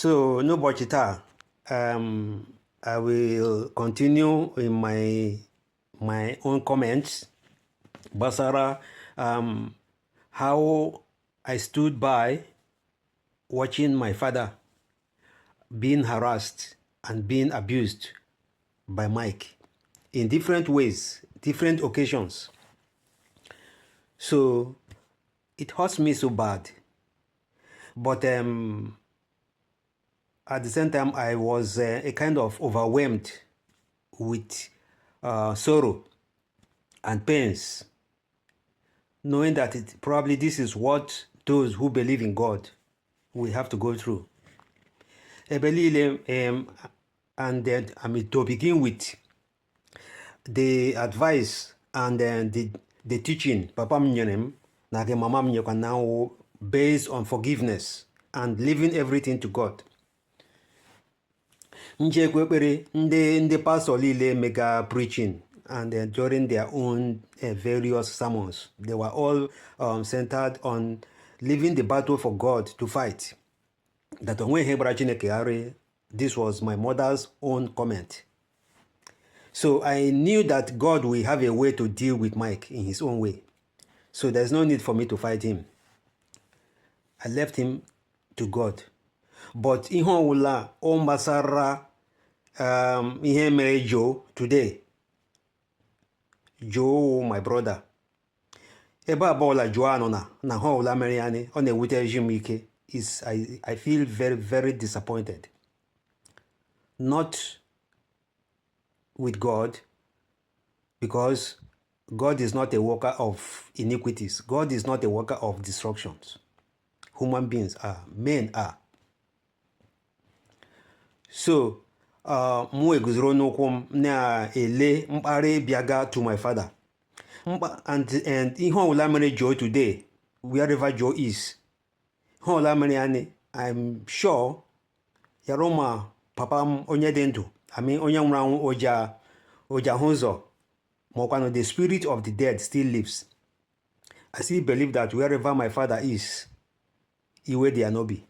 So n'ụbọchị taa, I will continue in my own comments gbasara how I stood by watching my father being harassed and being abused by Mike in different ways, different occasions. So it hurts me so bad. But at the same time, I was a kind of overwhelmed with sorrow and pains, knowing that probably this is what those who believe in God will have to go through. And then to begin with, the advice and the teaching Papa Mnyenem na Mama Mnyekwa now based on forgiveness and leaving everything to God. Njekwekpere ndị pastor niile mega preaching and during their own various sermons, they were all centered on leaving the battle for God to fight. That onwe Hebra Chineke ghara. This was my mother's own comment. So I knew that God will have a way to deal with Mike in his own way. So there's no need for me to fight him. I left him to God. But ihe ọwụla o gbasara ihe mere Joe today. Joe, my brother. Ebe abụọla Joe anọ na ha ọwụla mere ya ọ na-ewute ji m ike. I feel very, very disappointed. Not with God, because God is not a worker of iniquities. God is not a worker of destructions. Human beings are, men are. So, mụ eguzoro n'ụkwụ m na-ele mkparị bịaga to my father. And ihe ọbụla mere Joe today, wherever Joe is, ihe ọbụla mere ya, I'm sure yaroma papa m onye dị ndụ, onye nwụrụ anwụ oja hụ ụzọ, ma the spirit of the dead still lives. I still believe that wherever my father is, iwe dị anobi.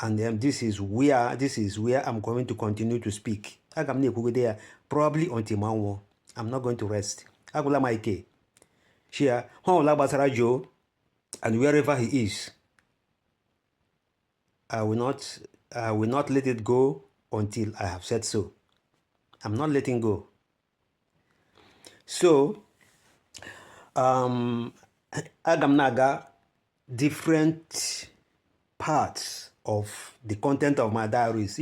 And this is where I'm going to continue to speak. Aga m na-ekwugide ya probably until my nwụọ. I'm not going to rest. Agwụla m ike. Shia, ha ọla gbasara Joe, and wherever he is, I will not let it go until I have said so. I'm not letting go. So, agam naga different parts of the content of my diaries.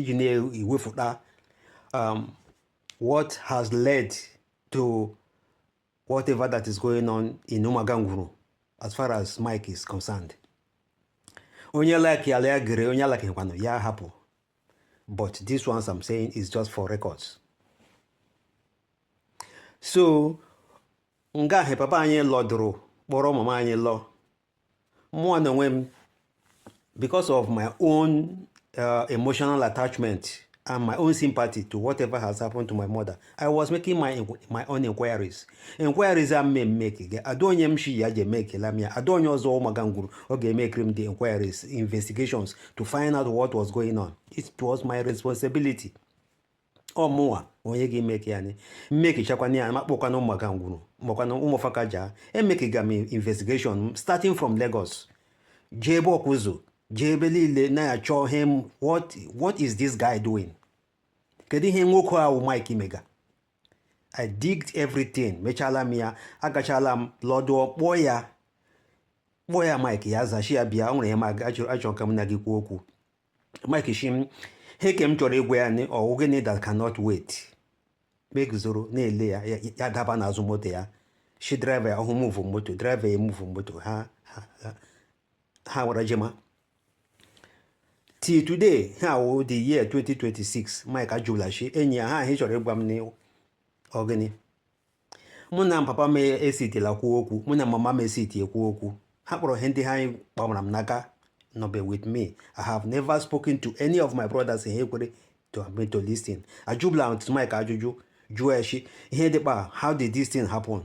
What has led to whatever that is going on in Umaganguru as far as Mike is concerned. Onye like ya gere, onye like ya happen. But this ones I'm saying is just for records. So, nga he papa anyị lọdụrụ kpọrọ mama anyị lọ. Mụ na onwe m, because of my own emotional attachment and my own sympathy to whatever has happened to my mother, I was making my own inquiries. Inquiries I may make. Adonye mshi yaje make lamia. Adonye ozo maganguru. Okay, make him the inquiries, investigations to find out what was going on. It was my responsibility. Or more, onye gi make yani. Make chakwani ya makpoka no maganguru. Mokano umofakaja. And make a investigation starting from Lagos. Jebo kuzu. Jebeli na cho him. What is this guy doing? Kedi he ngoko au Mike Imega. I digged everything. Mechala mia, agachalam lodo boya Mike yaza shi abia onre ma acho kamuna gikuoku. Mike shim he kem chore egwe or ogene that cannot wait. Make zoro na ele ya daba na azu moto ya. She driver ya move moto, driver ya move moto ha warajema. Till today, how the year 2026, Mike Ajulashi, enya ha he chore egwa mne ogene. Muna papa me esiti la kuoku, muna mama me esiti kuoku. Hapro hendi hai pamram naga no be with me. I have never spoken to any of my brothers in Hekure to listen. Ajubla to Mike Ajuju, Jueshi, how did this thing happen?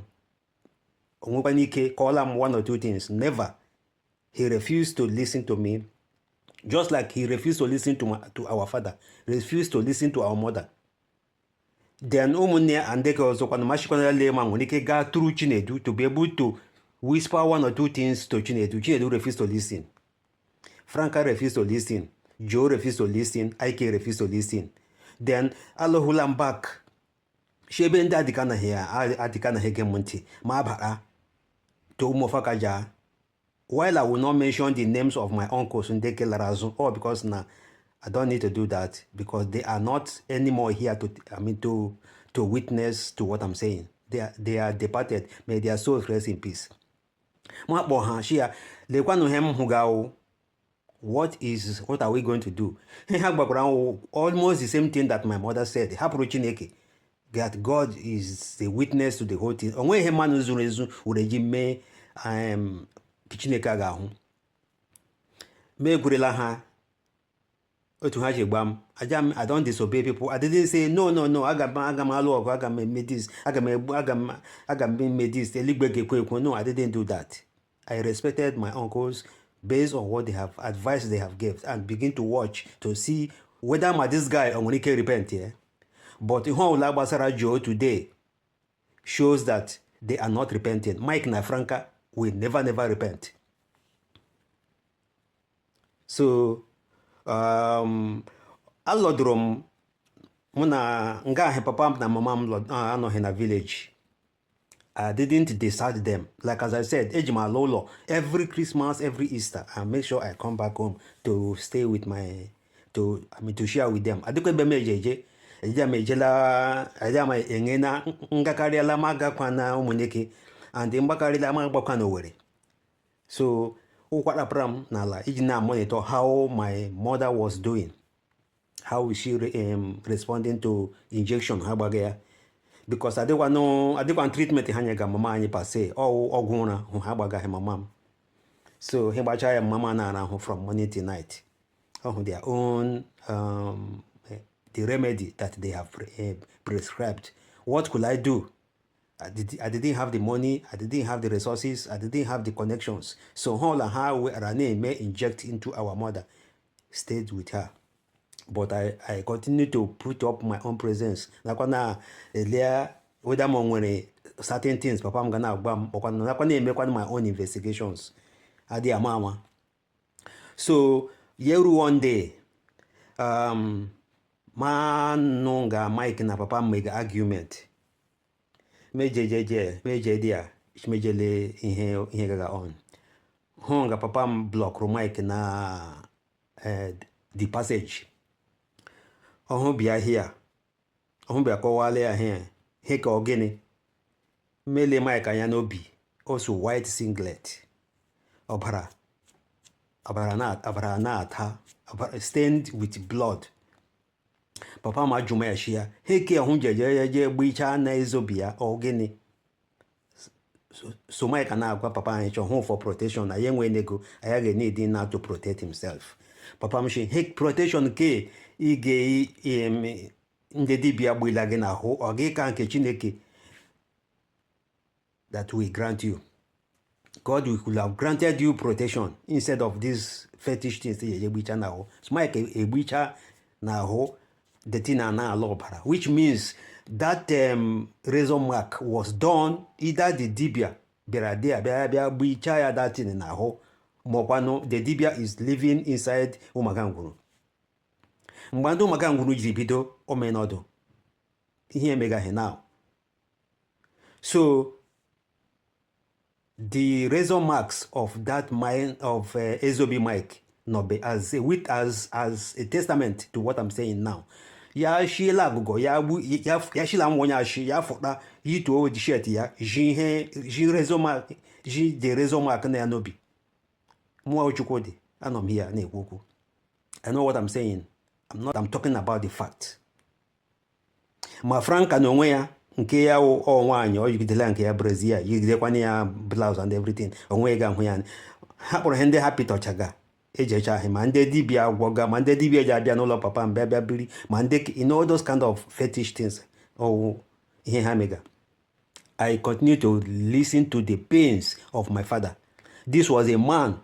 Onwanike call him one or two things. Never. He refused to listen to me Just like he refused to listen to our father, refused to listen to our mother. Then ụmụnne and deke ọzọkwana machikwana lee ma nwere ike gaa through Chinedu to be able to whisper one or two things to Chinedu. Chinedu refused to listen. Franca refused to listen. Joe refused to listen. Ike refused to listen. Then Alohulam back. Shebe ndị adịka na hege ntị ma abara to ụmụfakaja. While I will not mention the names of my uncles in Deke Larazu, all because now I don't need to do that because they are not anymore here to witness to what I'm saying. They are departed. May their souls rest in peace. What are we going to do? Almost the same thing that my mother said. That God is the witness to the whole thing. Chineke ga-ahụ ma egwurela ha otu ha ji gbam I don't disobey people. I didn't say no aga m alụ ọgụ aga m eme this aga m eme this eluigwe ga-ekwe ekwe. No, I didn't do that. I respected my uncles based on what they have advice they have given and begin to watch to see whether this guy o nwere ike repent here. But ihe ọbụla gbasara Joe today shows that they are not repenting. Mike na Franca will never repent. So alọdụrụ m na nga papa m na mama m anọghị na village. I didn't desert them. Like as I said, eji m ala ụlọ every Christmas, every Easter, I make sure I come back home to stay with to share with them. Adịkwa ebe m ejeje ma enye na ngakarịala m agakwa na ụmụneke and mgbakarịla m agbakwa n'Owerri. So ụkwarapụra m n'ala iji na monitor how my mother was doing, how is she responding to injection ha gbaga ya, because adịkwa treatment ha nyega mama anyị pase ọgwụ ụra hụ ha gbagaghị mama m. So he gbacha ya mama na-arahụ from morning till night. Their own the remedy that they have prescribed. What could I do? I didn't have the money, I didn't have the resources, I didn't have the connections. So how Rane may inject into our mother stayed with her. But I continue to put up my own presence. Nakwana earlier, whether when certain things, Papa I'm gonna make my own investigations. Adi mama. So yeru one day, nonga Mike na Papa make argument. Meje dia mejele ihe gaga on. Honga Papa m block Mike na the passage. Bia here. Bia kọwale ya here. Heka ogene. Mele Mike anya n'obi. Also white singlet. Ọbara na-ata. Stained with blood. Papa ma jụma ya shia. Heke ahụ jeje gbicha na ezobia ogene. So Mike na-agwa Papa anyị chọ for protection. Na yenwe nego. Aya ga-need na to protect himself. Papa m shi hek protection ke ige ndị dibịa gbila gị n'ahụ ọ gị ka nke Chineke that we grant you. God will have granted you protection instead of these fetish things egbicha n'ahụ. So Mike egbicha n'ahụ the thing na ala ọbara, which means that razor mark was done either the dibịa bịara bịa gbicha ya that thing n'ahụ maọkwanụ the dibịa is living inside ụmụaka ngwuru. Mgbe ndị ụmụaka ngwuru jiri bido omenọdụ ihe emegaghị now. So the razor marks of that mind of Ezobi Mike nobe as a testament to what I'm saying now. Ya shila gugo ya shila mwonya shi ya fota yitu o di shirt ya ji razor mark ji the razor mark na nobi. Mwa ochukodi anom here na ekwoku. I know what I'm saying. I'm talking about the fact. Ma Franca no onwe ya nke ya nwaanyị o yigidela nke ya Brazil yigidekwana ya blouse and everything onwe ga hụ ya ha kpọrọ ndị happy tochaga ejecha ahụ ma ndị dibịa agwọga ma ndị dibịa ji abịa n'ụlọ papa m bịa biri ma ndị all those kind of fetish things ihe ha mega. I continue to listen to the pains of my father. This was a man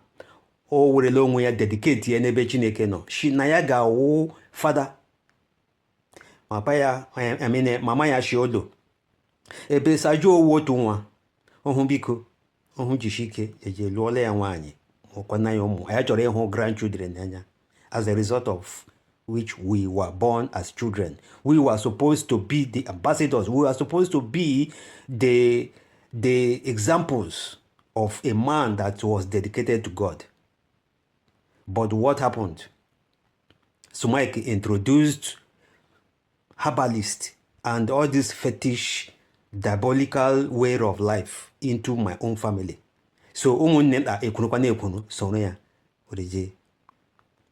o werele onwe ya dedicate ya n'ebe Chineke nọ shi na ya ga-awụ fada mama ya shi odo ebe sajuo owu otu nwa ọhụ biko ọhụ jishi ike eje lụọla ya nwaanyị ọkwana ya ụmụ ya chọrọ ịhụ grandchildren anya as a result of which we were born as children. We were supposed to be the ambassadors. We were supposed to be the examples of a man that was dedicated to God. But what happened? Sumaik introduced herbalist and all this fetish, diabolical way of life into my own family. So ụmụnne na ekwunukwa na ekwunu soro ya oreje.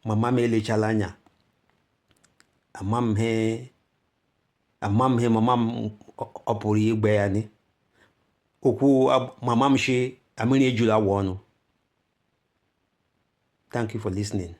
Mama m elechala anya. Amam he mama m ọ pụrụ igbe ya ni. Okwu mama m shi amịrị ejula awọ ọnụ. Thank you for listening.